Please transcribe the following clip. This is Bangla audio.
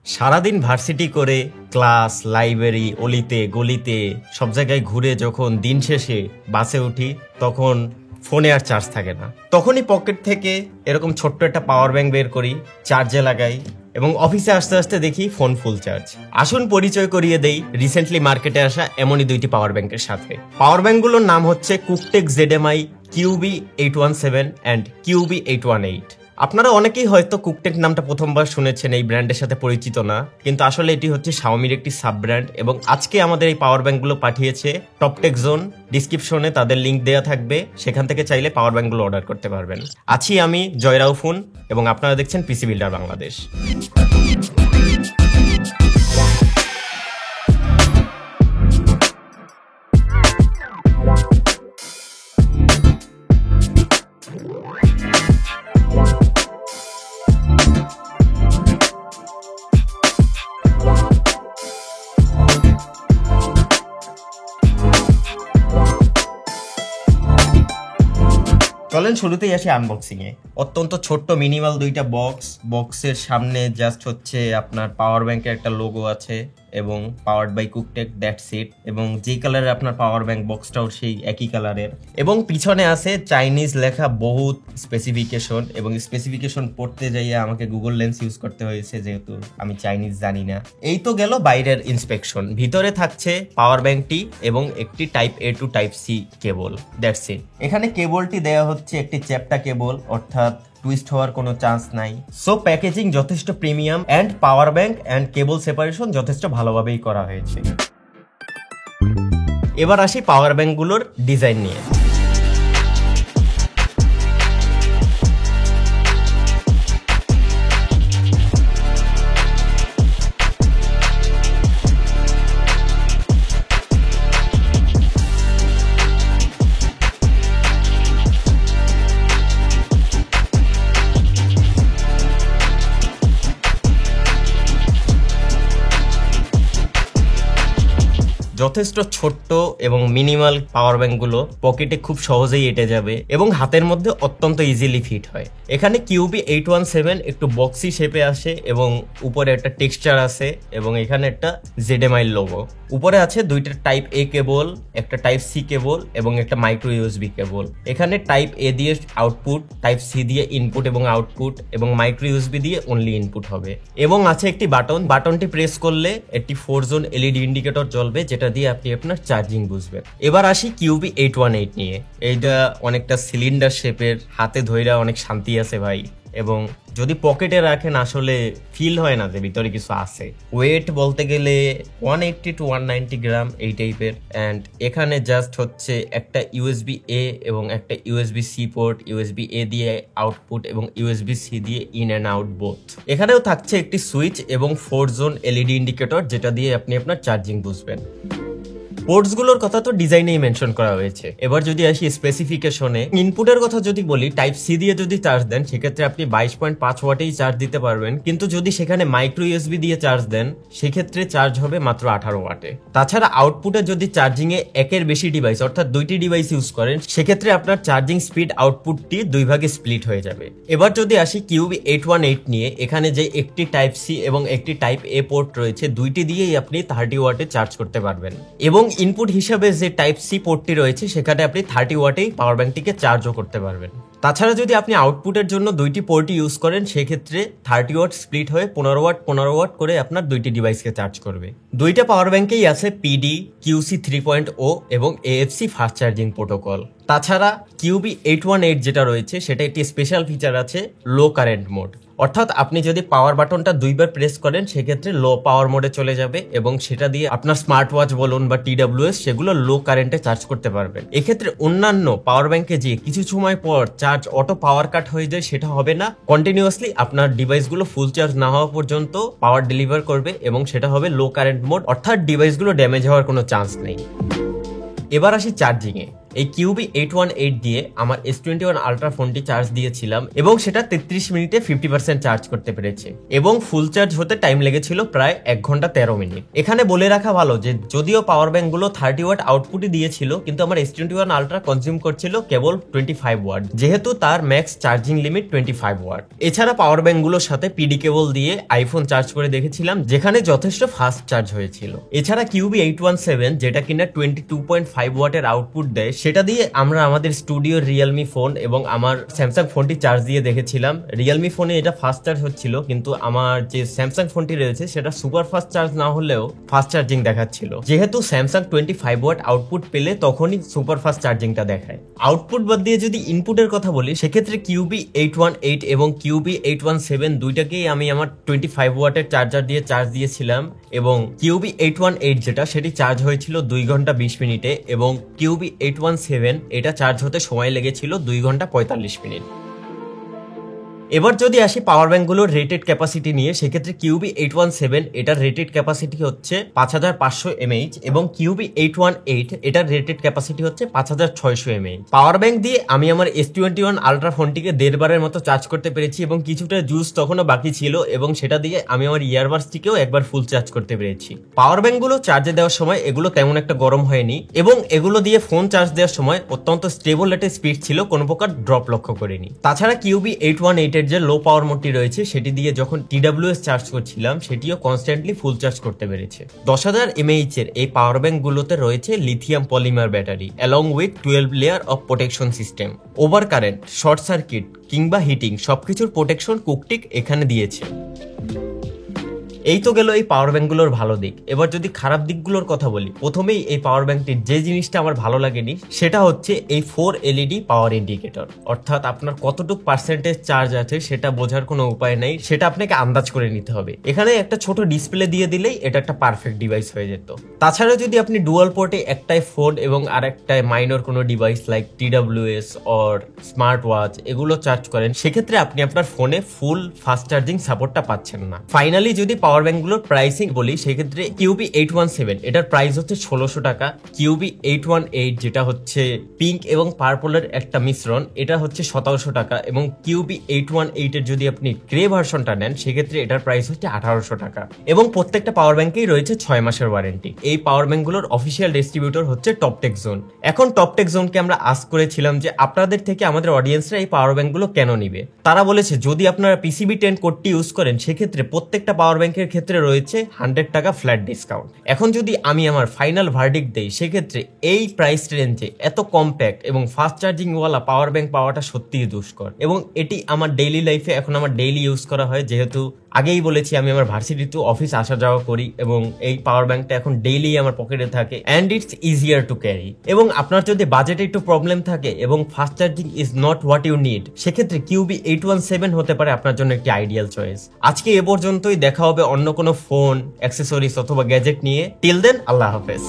সারাদিন ভার্সিটি করে ক্লাস, লাইব্রেরি, অলিতে গলিতে সব জায়গায় ঘুরে যখন দিন শেষে বাসে উঠি তখন ফোনে আর চার্জ থাকে না। তখনই পকেট থেকে এরকম ছোট্ট একটা পাওয়ার ব্যাংক বের করি, চার্জে লাগাই এবং অফিসে আসতে আসতে দেখি ফোন ফুল চার্জ। আসুন পরিচয় করিয়ে দেই রিসেন্টলি মার্কেটে আসা এমনই দুইটি পাওয়ার ব্যাংকের সাথে। পাওয়ার ব্যাংকগুলোর নাম হচ্ছে কুকটেক ZMI QB817 অ্যান্ড QB818। আপনারা অনেকেই হয়তো কুকটেক নামটা প্রথমবার শুনেছেন, এই ব্র্যান্ডের সাথে পরিচিত না, কিন্তু আসলে এটি হচ্ছে শাওমির একটি সাব ব্র্যান্ড। এবং আজকে আমাদের এই পাওয়ার ব্যাংকগুলো পাঠিয়েছে টপটেক জোন। ডিসক্রিপশনে তাদের লিঙ্ক দেওয়া থাকবে, সেখান থেকে চাইলে পাওয়ার ব্যাংকগুলো অর্ডার করতে পারবেন। আছি আমি জয়রাউফুন এবং আপনারা দেখছেন পিসি বিল্ডার বাংলাদেশ। চলেন শুরুতেই আসি আনবক্সিং এ। অত্যন্ত ছোট্ট মিনিমাল দুইটা বক্সের সামনে জাস্ট হচ্ছে আপনার পাওয়ার ব্যাংকের একটা লোগো আছে এবং পাওয়ার্ড বাই কুকটেক, দ্যাটস ইট। এবং যে কালারের আপনার পাওয়ার ব্যাংক বক্সটাও সেই একই কালারের। এবং পিছনে আছে চাইনিজ লেখা বহুত স্পেসিফিকেশন, এবং স্পেসিফিকেশন পড়তে যাইয়ে আমাকে গুগল লেন্স ইউজ করতে হয়েছে যেহেতু আমি চাইনিজ জানি না। এই তো গেল বাইরের ইন্সপেকশন। ভিতরে থাকছে পাওয়ার ব্যাংকটি এবং একটি type A to type C cable, that's it. এখানে কেবলটি দেওয়া হচ্ছে একটি চ্যাপ্টা কেবল, অর্থাৎ টুইস্ট হওয়ার কোনো চান্স নাই। সো প্যাকেজিং যথেষ্ট premium and power bank and cable separation যথেষ্ট ভালোভাবেই করা হয়েছে। এবার আসি পাওয়ার ব্যাংকগুলোর ডিজাইন নিয়ে। যথেষ্ট ছোট্ট এবং মিনিমাল পাওয়ার ব্যাংকগুলো পকেটে খুব সহজেই এঁটে যাবে এবং হাতের মধ্যে অত্যন্ত ইজিলি ফিট হয়। এখানে QB817 একটু বক্সি শেপে আসে এবং উপরে একটা টেক্সচার আছে এবং এখানে একটা ZMI লোগো। উপরে আছে দুইটা টাইপ A কেবল, একটা টাইপ C কেবল এবং একটা মাইক্রো USB কেবল। এখানে টাইপ A দিয়ে আউটপুট, টাইপ C দিয়ে ইনপুট এবং আউটপুট, এবং মাইক্রো USB দিয়ে অনলি ইনপুট হবে। এবং আছে একটি বাটনটি প্রেস করলে একটি 4 জোন LED ইন্ডিকেটর জ্বলবে, যেটা দিয়ে আপনি আপনার চার্জিং বুঝবেন। এবার আসি QB818 নিয়ে। এইটা অনেকটা সিলিন্ডার শেপের, হাতে ধইরা অনেক শান্তি আছে ভাই, এবং যদি পকেটে রাখেন আসলে ফিল হয় না যে ভিতরে কিছু আছে। ওয়েট বলতে গেলে 180 to 190 গ্রাম এই টাইপের। অ্যান্ড এখানে জাস্ট হচ্ছে একটা USB A এবং একটা USB C port, USB A দিয়ে আউটপুট এবং USB C দিয়ে ইন অ্যান্ড আউট বোথ। এখানেও থাকছে একটি সুইচ এবং 4 জোন LED ইন্ডিকেটর, যেটা দিয়ে আপনি আপনার চার্জিং বুঝবেন। পোর্টসগুলোর কথা তো ডিজাইনেই মেনশন করা হয়েছে। এবার যদি আসি স্পেসিফিকেশনে, ইনপুটের কথা যদি বলি, টাইপ C দিয়ে যদি চার্জ দেন সেক্ষেত্রে আপনি 22.5 ওয়াটেই চার্জ দিতে পারবেন, কিন্তু যদি সেখানে মাইক্রো USB দিয়ে চার্জ দেন সেক্ষেত্রে চার্জ হবে মাত্র 18 ওয়াটে। তাছাড়া আউটপুটে যদি চার্জিং এ একের বেশি ডিভাইস অর্থাৎ দুইটি ডিভাইস ইউজ করেন সেক্ষেত্রে আপনার চার্জিং স্পিড আউটপুটটি দুই ভাগে স্প্লিট হয়ে যাবে। এবার যদি আসি QB818 নিয়ে, এখানে যে একটি টাইপ C এবং একটি টাইপ A পোর্ট রয়েছে, দুইটি দিয়েই আপনি 30 ওয়াটে চার্জ করতে পারবেন। এবং ইনপুট হিসাবে যে টাইপ C পোর্টটি রয়েছে সেখানে আপনি 30 ওয়াটেই পাওয়ার ব্যাংকটিকে চার্জও করতে পারবেন। তাছাড়া যদি আপনি আউটপুটের জন্য দুইটি পোর্টই ইউজ করেন সেক্ষেত্রে 30 ওয়াট স্প্লিট হয়ে 15 ওয়াট করে আপনার দুইটি ডিভাইসকে চার্জ করবে। দুইটা পাওয়ার ব্যাংকেই আছে PD QC 3.0 এবং AFC ফাস্ট চার্জিং প্রোটোকল। তাছাড়া QB818 যেটা রয়েছে সেটা একটি স্পেশাল ফিচার আছে, লো কারেন্ট মোড, অর্থাৎ আপনি যদি পাওয়ার বাটনটা দুইবার প্রেস করেন সেক্ষেত্রে লো পাওয়ার মোডে চলে যাবে এবং সেটা দিয়ে আপনার স্মার্ট ওয়াচ বলুন বা TWS সেগুলো লো কারেন্টে চার্জ করতে পারবেন। এক্ষেত্রে অন্যান্য পাওয়ার ব্যাংকে যে কিছু সময় পর চার্জ অটো পাওয়ার কাট হয়ে যায় সেটা হবে না, কন্টিনিউয়াসলি আপনার ডিভাইসগুলো ফুল চার্জ না হওয়া পর্যন্ত পাওয়ার ডেলিভার করবে এবং সেটা হবে লো কারেন্ট মোড, অর্থাৎ ডিভাইসগুলো ড্যামেজ হওয়ার কোনো চান্স নেই। এবার আসি চার্জিং এ। এই QB818 দিয়ে আমার S21 Ultra ফোনটি চার্জ দিয়েছিলাম এবং সেটা 33 মিনিটে 50% চার্জ করতে পেরেছে এবং ফুল চার্জ হতে টাইম লেগেছিল প্রায় 1 ঘন্টা 13 মিনিট। এখানে বলে রাখা ভালো যে যদিও পাওয়ার ব্যাংক গুলো 30 ওয়াট আউটপুটই দিয়েছিল, কিন্তু আমার S21 Ultra কনজিউম করছিল কেবল 25 ওয়াট, যেহেতু তার ম্যাক্স চার্জিং লিমিট 25 ওয়াট। এছাড়া পাওয়ার ব্যাংক গুলোর সাথে PD কেবল দিয়ে আইফোন চার্জ করে দেখেছিলাম, যেখানে যথেষ্ট ফাস্ট চার্জ হয়েছিল। এছাড়া QB817 যেটা কিনা 22.5 ওয়াটের আউটপুট দেয়, সেটা দিয়ে আমরা আমাদের স্টুডিও রিয়েলমি ফোন এবং আমার স্যামসাং ফোনটি চার্জ দিয়ে দেখেছিলাম। রিয়েলমি ফোনে এটা ফাস্ট চার্জ হচ্ছিল, কিন্তু আমার যে স্যামসাং ফোনটি রয়েছে সেটা সুপার ফাস্ট চার্জ না হলেও ফাস্ট চার্জিং দেখাচ্ছিল। যেহেতু স্যামসাং 25 ওয়াট আউটপুট পেলে তখনই সুপার ফাস্ট চার্জিংটা দেখায়। আউটপুট বাদ দিয়ে যদি ইনপুটের কথা বলি, সেক্ষেত্রে QB818 এবং QB817 দুইটাকেই আমি আমার 25 ওয়াটের চার্জার দিয়ে চার্জ দিয়েছিলাম এবং QB818 যেটা সেটি চার্জ হয়েছিল 2 ঘন্টা 20 মিনিটে এবং QB817 এটা চার্জ হতে সময় লেগেছিল 2 ঘন্টা 45 মিনিট। এবার যদি আসি পাওয়ার ব্যাংক গুলোর রেটেড ক্যাপাসিটি নিয়ে, সেক্ষেত্রে QB817 এটার রেটেড ক্যাপাসিটি হচ্ছে 5500 mAh এবং QB818 এটার রেটেড ক্যাপাসিটি হচ্ছে 5600 mAh। পাওয়ার ব্যাংক দিয়ে আমি আমার S21 Ultra ফোনটিকে 1.5 বারের মতো চার্জ করতে পেরেছি এবং কিছুটা জুস তখনও বাকি ছিল এবং সেটা দিয়ে আমি আমার ইয়ারবাডসটিকেও একবার ফুল চার্জ করতে পেরেছি। পাওয়ার ব্যাংক গুলো চার্জে দেওয়ার সময় এগুলো তেমন একটা গরম হয়নি এবং এগুলো দিয়ে ফোন চার্জ দেওয়ার সময় অত্যন্ত স্টেবল একটা স্পিড ছিল, কোনো প্রকার ড্রপ লক্ষ্য করিনি। তাছাড়া QB818 এর যে লো পাওয়ার মোডটি রয়েছে সেটি দিয়ে যখন TWS চার্জ করছিলাম সেটিও কনস্ট্যান্টলি ফুল চার্জ করতে পেরেছে। 10,000 mAh এর এই পাওয়ার ব্যাংক গুলোতে রয়েছে lithium polymer battery along with 12 layer of protection system. Over current, short circuit কিংবা হিটিং সবকিছুর প্রোটেকশন কুকটিক এখানে দিয়েছে। এই তো গেল এই পাওয়ার ব্যাংক গুলোর ভালো দিক। এবার যদি খারাপ দিকগুলোর কথা বলি, প্রথমেই এই পাওয়ার ব্যাংকটির যে জিনিসটা আমার ভালো লাগেনি সেটা হচ্ছে এই 4 LED পাওয়ার ইন্ডিকেটর, অর্থাৎ আপনার কতটুকু পার্সেন্টেজ চার্জ আছে সেটা বোঝার কোনো উপায় নেই, সেটা আপনাকে আন্দাজ করে নিতে হবে। এখানে একটা ছোট ডিসপ্লে দিয়ে দিলেই এটা একটা পারফেক্ট ডিভাইস হয়ে যেত। তাছাড়া যদি আপনি ডুয়াল পোর্টে একটাই ফোন এবং আর একটাই মাইনর কোনো device like TWS or smart watch এগুলো চার্জ করেন, সেক্ষেত্রে আপনি আপনার ফোনে ফুল ফাস্ট চার্জিং সাপোর্টটা পাচ্ছেন না। ফাইনালি যদি পাওয়ার ব্যাংক গুলোর প্রাইসিং বলি, সেক্ষেত্রে QB817 এটার প্রাইস হচ্ছে 1600 টাকা। QB818 যেটা হচ্ছে পিঙ্ক এবং পার্পলের একটা মিশ্রণ, এটা হচ্ছে 1700 টাকা এবং QB818 এর যদি আপনি গ্রে ভার্সনটা নেন সেক্ষেত্রে এটার প্রাইস হচ্ছে 1800 টাকা এবং প্রত্যেকটা পাওয়ার ব্যাংকেই রয়েছে 6 মাসের ওয়ারেন্টি। এই পাওয়ার ব্যাংক গুলোর অফিসিয়াল ডিস্ট্রিবিউটর হচ্ছে টপটেক জোন। এখন টপটেক জোনকে আমরা আস্ক করেছিলাম যে আপনাদের থেকে আমাদের অডিয়েন্সরা এই পাওয়ার ব্যাংক গুলো কেন নিবে। তারা বলেছে যদি আপনারা PCB10 কোডটি ইউজ করেন সেক্ষেত্রে প্রত্যেকটা পাওয়ার ব্যাংকের ক্ষেত্রে রয়েছে 100 টাকা ফ্ল্যাট ডিসকাউন্ট। এখন যদি আমি আমার ফাইনাল ভার্ডিক্ট দেই, সেক্ষেত্রে এই প্রাইস রেঞ্জে এত কম্প্যাক্ট এবং ফাস্ট চার্জিং ওয়ালা পাওয়ার ব্যাংক পাওয়াটা সত্যিই দুষ্কর এবং এটি আমার ডেইলি লাইফে এখন আমার ডেইলি ইউজ করা হয়, যেহেতু আগেই বলেছি আমি আমার ভার্সিটি টু অফিস আসা যাওয়া করি এবং এই পাওয়ার ব্যাংকটা এখন ডেইলি আমার পকেটে থাকে and it's easier to carry. এবং আপনার যদি বাজেটে একটু প্রবলেম থাকে এবং fast charging is not what you need, সেক্ষেত্রে QB817 হতে পারে আপনার জন্য একটি আইডিয়াল চয়েস। আজকে এ পর্যন্তই, দেখা হবে অন্য কোনো ফোন, অ্যাক্সেসরিজ অথবা গ্যাজেট নিয়ে। টিল দেন, আল্লাহ হাফেজ।